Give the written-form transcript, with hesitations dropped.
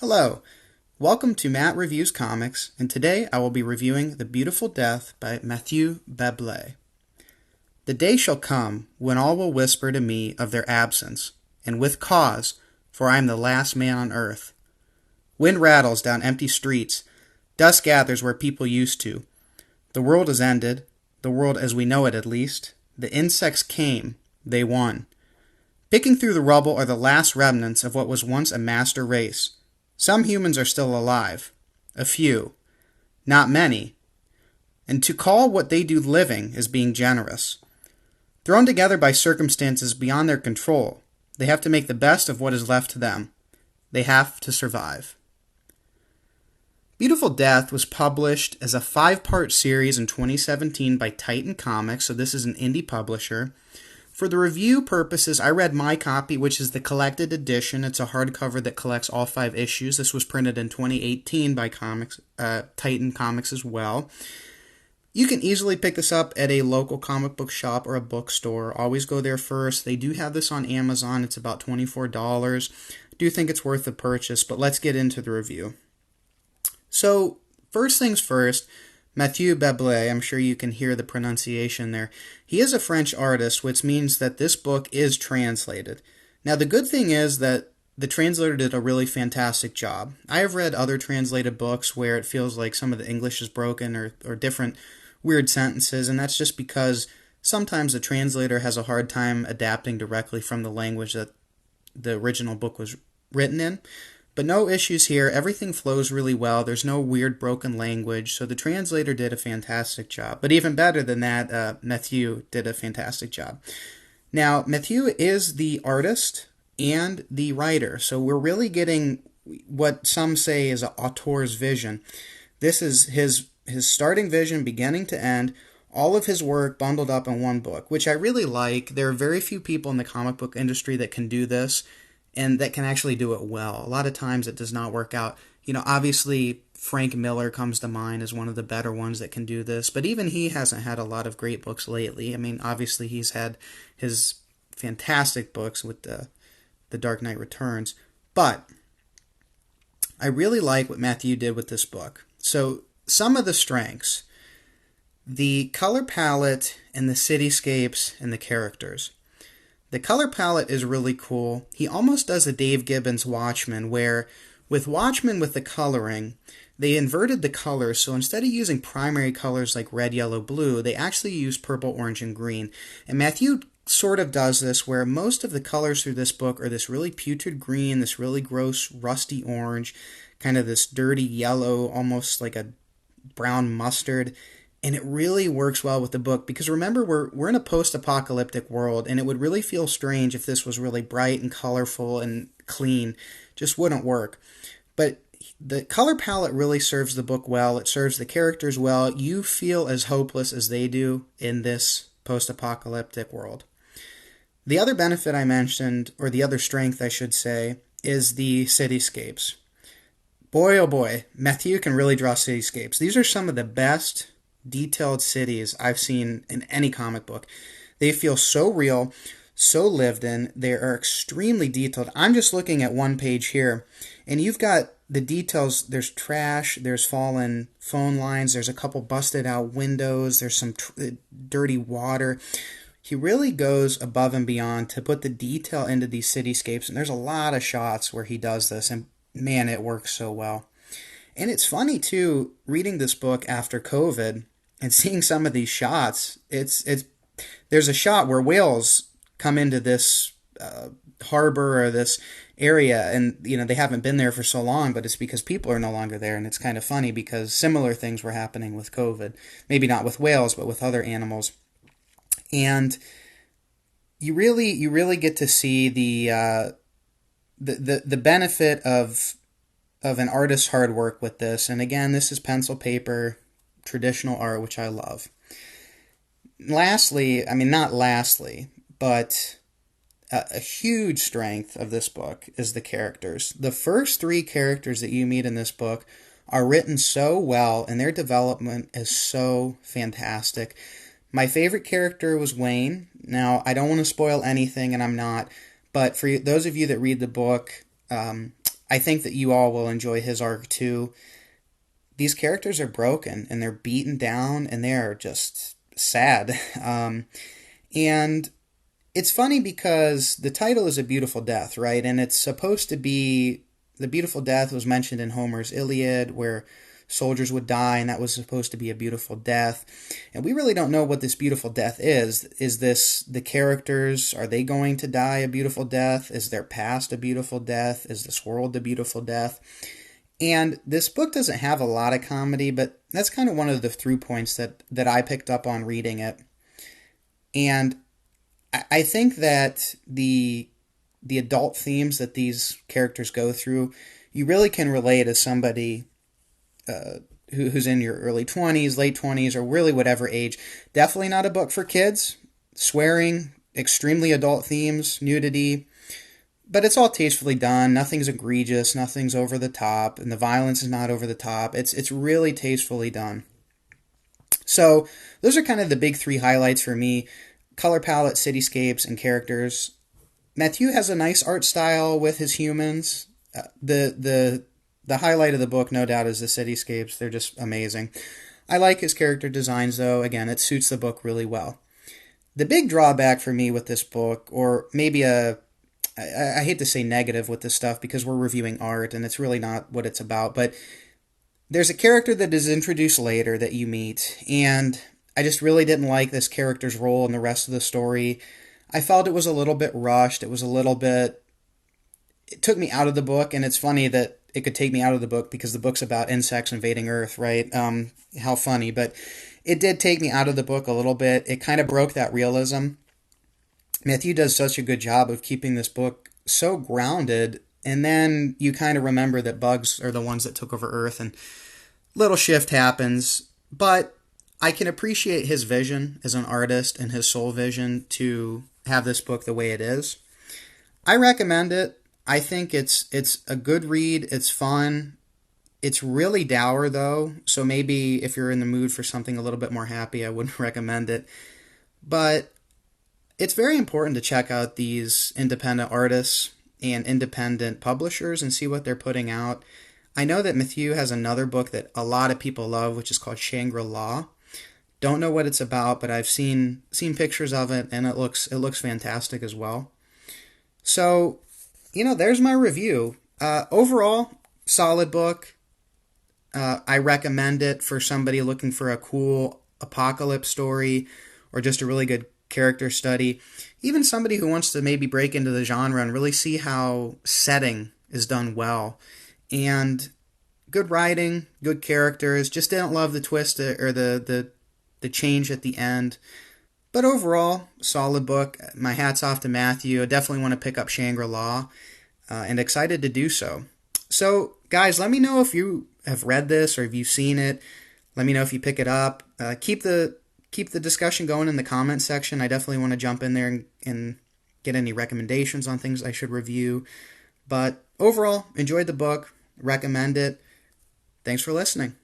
Hello, welcome to Matt Reviews Comics, and today I will be reviewing The Beautiful Death by Mathieu Bablet. The day shall come when all will whisper to me of their absence, and with cause, for I am the last man on earth. Wind rattles down empty streets, dust gathers where people used to. The world is ended, the world as we know it at least. The insects came, they won. Picking through the rubble are the last remnants of what was once a master race. Some humans are still alive. A few. Not many. And to call what they do living is being generous. Thrown together by circumstances beyond their control, they have to make the best of what is left to them. They have to survive. Beautiful Death was published as a 5-part series in 2017 by Titan Comics, so this is an indie publisher. For the review purposes, I read my copy, which is the collected edition. It's a hardcover that collects all 5 issues. This was printed in 2018 by Titan Comics as well. You can easily pick this up at a local comic book shop or a bookstore. Always go there first. They do have this on Amazon. It's about $24. I do think it's worth the purchase, but let's get into the review. So, first things first, Mathieu Bablet, I'm sure you can hear the pronunciation there. He is a French artist, which means that this book is translated. Now, the good thing is that the translator did a really fantastic job. I have read other translated books where it feels like some of the English is broken or different weird sentences, and that's just because sometimes the translator has a hard time adapting directly from the language that the original book was written in. But no issues here. Everything flows really well. There's no weird broken language. So the translator did a fantastic job. But even better than that, Mathieu did a fantastic job. Now, Mathieu is the artist and the writer. So we're really getting what some say is an auteur's vision. This is his starting vision, beginning to end. All of his work bundled up in one book, which I really like. There are very few people in the comic book industry that can do this, and that can actually do it well. A lot of times it does not work out. Obviously Frank Miller comes to mind as one of the better ones that can do this, but even he hasn't had a lot of great books lately. I mean, obviously he's had his fantastic books with the Dark Knight Returns, but I really like what Mathieu did with this book. So some of the strengths: the color palette and the cityscapes and the characters. The color palette is really cool. He almost does a Dave Gibbons Watchmen, where with Watchmen with the coloring, they inverted the colors. So instead of using primary colors like red, yellow, blue, they actually use purple, orange, and green. And Mathieu sort of does this, where most of the colors through this book are this really putrid green, this really gross rusty orange, kind of this dirty yellow, almost like a brown mustard. And it really works well with the book, because remember, we're in a post-apocalyptic world, and it would really feel strange if this was really bright and colorful and clean. Just wouldn't work. But the color palette really serves the book well. It serves the characters well. You feel as hopeless as they do in this post-apocalyptic world. The other benefit I mentioned, or the other strength I should say, is the cityscapes. Boy, oh boy, Mathieu can really draw cityscapes. These are some of the best detailed cities I've seen in any comic book. They feel so real, so lived in. They are extremely detailed. I'm just looking at one page here, and you've got the details. There's trash, there's fallen phone lines, there's a couple busted out windows, there's some dirty water. He really goes above and beyond to put the detail into these cityscapes, and there's a lot of shots where he does this, and man, it works so well. And it's funny, too, reading this book after COVID and seeing some of these shots. There's a shot where whales come into this harbor or this area, and they haven't been there for so long, but it's because people are no longer there. And it's kind of funny because similar things were happening with COVID. Maybe not with whales, but with other animals. And you really get to see the benefit of an artist's hard work with this. And again, this is pencil paper, traditional art, which I love. Not lastly, but a huge strength of this book is the characters. The first 3 characters that you meet in this book are written so well, and their development is so fantastic. My favorite character was Wayne. Now, I don't want to spoil anything, and I'm not, but for those of you that read the book, I think that you all will enjoy his arc too. These characters are broken and they're beaten down and they are just sad. And it's funny because the title is A Beautiful Death, right? And it's supposed to be the beautiful death was mentioned in Homer's Iliad, where soldiers would die, and that was supposed to be a beautiful death. And we really don't know what this beautiful death is. Is this the characters? Are they going to die a beautiful death? Is their past a beautiful death? Is this world a beautiful death? And this book doesn't have a lot of comedy, but that's kind of one of the through points that I picked up on reading it. And I think that the adult themes that these characters go through, you really can relate as somebody who's in your early 20s, late 20s, or really whatever age. Definitely not a book for kids. Swearing, extremely adult themes, nudity, but it's all tastefully done. Nothing's egregious, nothing's over the top, and the violence is not over the top. It's really tastefully done. So those are kind of the big three highlights for me: color palette, cityscapes, and characters. Mathieu has a nice art style with his humans. The highlight of the book, no doubt, is the cityscapes. They're just amazing. I like his character designs, though. Again, it suits the book really well. The big drawback for me with this book, or maybe I hate to say negative with this stuff because we're reviewing art and it's really not what it's about, but there's a character that is introduced later that you meet, and I just really didn't like this character's role in the rest of the story. I felt it was a little bit rushed. It took me out of the book, and it's funny that it could take me out of the book because the book's about insects invading Earth, right? How funny, but it did take me out of the book a little bit. It kind of broke that realism. Mathieu does such a good job of keeping this book so grounded, and then you kind of remember that bugs are the ones that took over Earth, and little shift happens, but I can appreciate his vision as an artist and his sole vision to have this book the way it is. I recommend it. I think it's a good read. It's fun. It's really dour, though, so maybe if you're in the mood for something a little bit more happy, I wouldn't recommend it. But it's very important to check out these independent artists and independent publishers and see what they're putting out. I know that Mathieu has another book that a lot of people love, which is called Shangri-La. Don't know what it's about, but I've seen pictures of it, and it looks fantastic as well. So, there's my review. Overall, solid book. I recommend it for somebody looking for a cool apocalypse story or just a really good character study. Even somebody who wants to maybe break into the genre and really see how setting is done well. And good writing, good characters. Just didn't love the twist or the change at the end. But overall, solid book. My hat's off to Mathieu. I definitely want to pick up Shangri-La and excited to do so. So, guys, let me know if you have read this or if you've seen it. Let me know if you pick it up. Keep the discussion going in the comments section. I definitely want to jump in there and get any recommendations on things I should review. But overall, enjoyed the book. Recommend it. Thanks for listening.